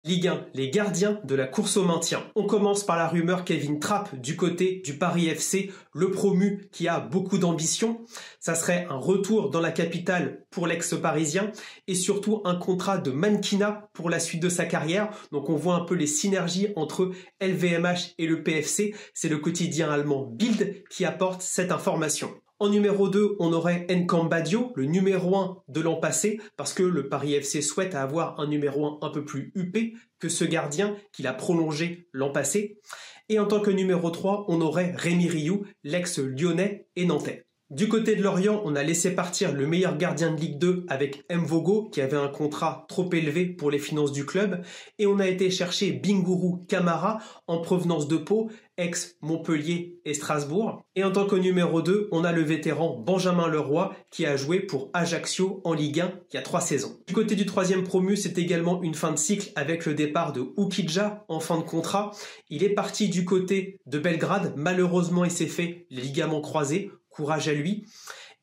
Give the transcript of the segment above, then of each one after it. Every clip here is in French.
Ligue 1, les gardiens de la course au maintien. On commence par la rumeur Kevin Trapp du côté du Paris FC, le promu qui a beaucoup d'ambition. Ça serait un retour dans la capitale pour l'ex-parisien et surtout un contrat de mannequinat pour la suite de sa carrière. Donc on voit un peu les synergies entre LVMH et le PFC. C'est le quotidien allemand Bild qui apporte cette information. En numéro 2, on aurait N'Kam Badio, le numéro 1 de l'an passé, parce que le Paris FC souhaite avoir un numéro 1 un peu plus huppé que ce gardien qu'il a prolongé l'an passé. Et en tant que numéro 3, on aurait Rémi Rioux, l'ex-lyonnais et nantais. Du côté de Lorient, on a laissé partir le meilleur gardien de Ligue 2 avec Mvogo, qui avait un contrat trop élevé pour les finances du club. Et on a été chercher Bingourou Kamara, en provenance de Pau, ex-Montpellier et Strasbourg. Et en tant que numéro 2, on a le vétéran Benjamin Leroy, qui a joué pour Ajaccio en Ligue 1 il y a 3 saisons. Du côté du troisième promu, c'est également une fin de cycle avec le départ de Oukidja en fin de contrat. Il est parti du côté de Belgrade. Malheureusement, il s'est fait les ligaments croisés. Courage à lui.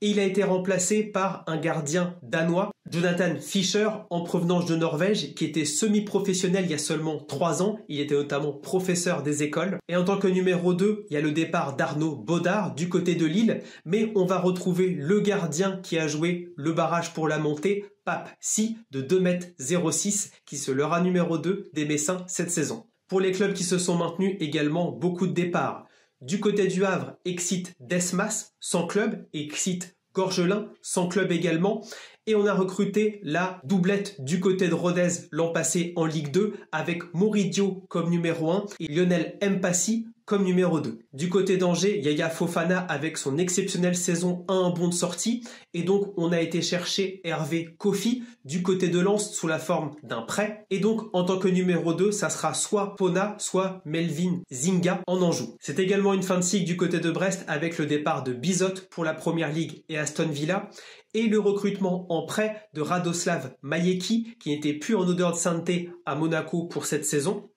Et il a été remplacé par un gardien danois, Jonathan Fischer, en provenance de Norvège, qui était semi-professionnel il y a seulement 3 ans. Il était notamment professeur des écoles. Et en tant que numéro 2, il y a le départ d'Arnaud Baudard du côté de Lille. Mais on va retrouver le gardien qui a joué le barrage pour la montée, Pape Si, de 2,06 m, qui se sera numéro 2 des Messins cette saison. Pour les clubs qui se sont maintenus, également beaucoup de départs. Du côté du Havre, Exit Desmas, sans club, Exit Gorgelin, sans club également. Et on a recruté la doublette du côté de Rodez l'an passé en Ligue 2 avec Moridio comme numéro 1 et Lionel Mpassi comme numéro 2. Du côté d'Angers, Yaya Fofana avec son exceptionnelle saison a un bon de sortie et donc on a été chercher Hervé Kofi du côté de Lens sous la forme d'un prêt. Et donc en tant que numéro 2, ça sera soit Pona, soit Melvin Zinga en Anjou. C'est également une fin de cycle du côté de Brest avec le départ de Bizot pour la Première Ligue et Aston Villa et le recrutement en prêt de Radoslav Majecki qui n'était plus en odeur de sainteté à Monaco pour cette saison.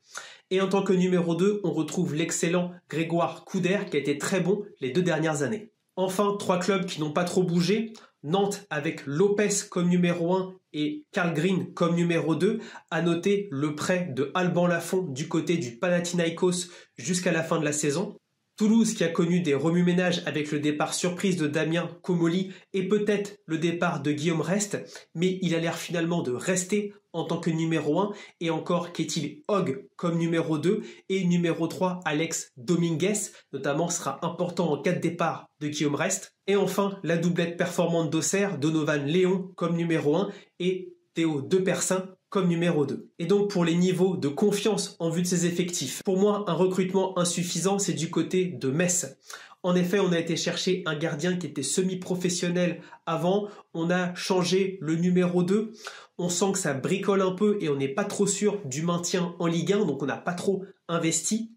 Et en tant que numéro 2, on retrouve l'excellent Grégoire Couder qui a été très bon les 2 dernières années. Enfin, 3 clubs qui n'ont pas trop bougé. Nantes avec Lopez comme numéro 1 et Karl Green comme numéro 2. À noter le prêt de Alban Lafont du côté du Panathinaikos jusqu'à la fin de la saison. Toulouse qui a connu des remue-ménages avec le départ surprise de Damien Comolli et peut-être le départ de Guillaume Rest, mais il a l'air finalement de rester en tant que numéro 1 et encore qu'est-il Hogg comme numéro 2 et numéro 3 Alex Dominguez, notamment sera important en cas de départ de Guillaume Rest. Et enfin la doublette performante d'Auxerre, Donovan Léon comme numéro 1 et Théo Depersin comme numéro 2. Et donc pour les niveaux de confiance en vue de ces effectifs, pour moi un recrutement insuffisant c'est du côté de Metz. En effet, on a été chercher un gardien qui était semi-professionnel avant, on a changé le numéro 2, on sent que ça bricole un peu et on n'est pas trop sûr du maintien en Ligue 1, donc on n'a pas trop investi.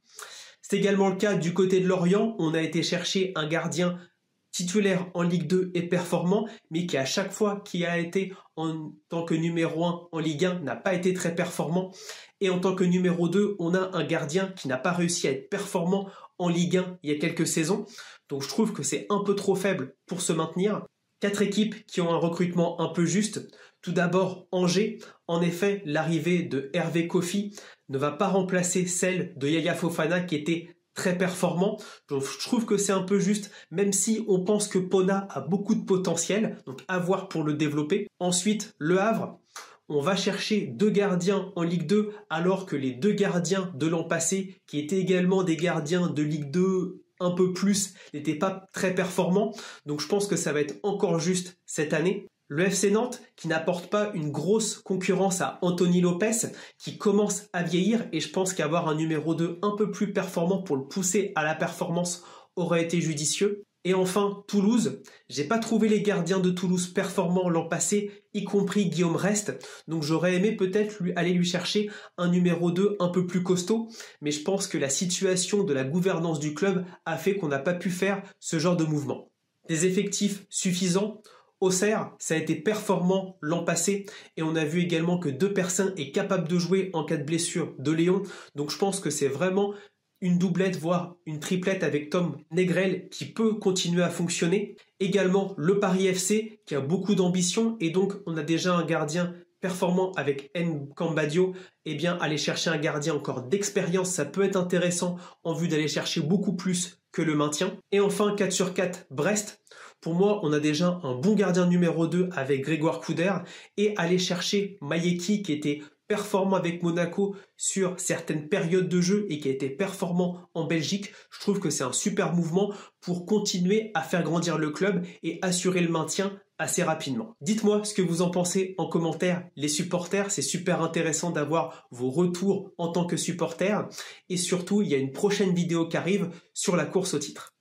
C'est également le cas du côté de Lorient, on a été chercher un gardien titulaire en Ligue 2 et performant, mais qui à chaque fois qui a été en tant que numéro 1 en Ligue 1 n'a pas été très performant. Et en tant que numéro 2, on a un gardien qui n'a pas réussi à être performant en Ligue 1 il y a quelques saisons. Donc je trouve que c'est un peu trop faible pour se maintenir. 4 équipes qui ont un recrutement un peu juste. Tout d'abord Angers. En effet, l'arrivée de Hervé Kofi ne va pas remplacer celle de Yaya Fofana qui était très performant, donc je trouve que c'est un peu juste, même si on pense que Pona a beaucoup de potentiel, donc à voir pour le développer. Ensuite, Le Havre, on va chercher 2 gardiens en Ligue 2, alors que les 2 gardiens de l'an passé, qui étaient également des gardiens de Ligue 2 un peu plus, n'étaient pas très performants, donc je pense que ça va être encore juste cette année. Le FC Nantes qui n'apporte pas une grosse concurrence à Anthony Lopez qui commence à vieillir et je pense qu'avoir un numéro 2 un peu plus performant pour le pousser à la performance aurait été judicieux. Et enfin Toulouse, j'ai pas trouvé les gardiens de Toulouse performants l'an passé, y compris Guillaume Rest, donc j'aurais aimé peut-être aller lui chercher un numéro 2 un peu plus costaud, mais je pense que la situation de la gouvernance du club a fait qu'on n'a pas pu faire ce genre de mouvement. Des effectifs suffisants. Auxerre, ça a été performant l'an passé et on a vu également que Depersin est capable de jouer en cas de blessure de Léon. Donc je pense que c'est vraiment une doublette, voire une triplette avec Tom Negrel qui peut continuer à fonctionner. Également le Paris FC qui a beaucoup d'ambition et donc on a déjà un gardien performant avec N'Kambadio, eh bien aller chercher un gardien encore d'expérience, ça peut être intéressant en vue d'aller chercher beaucoup plus que le maintien. Et enfin 4 sur 4 Brest. Pour moi, on a déjà un bon gardien numéro 2 avec Grégoire Couder et aller chercher Mayeki qui était performant avec Monaco sur certaines périodes de jeu et qui a été performant en Belgique. Je trouve que c'est un super mouvement pour continuer à faire grandir le club et assurer le maintien assez rapidement. Dites-moi ce que vous en pensez en commentaire, les supporters. C'est super intéressant d'avoir vos retours en tant que supporters. Et surtout, il y a une prochaine vidéo qui arrive sur la course au titre.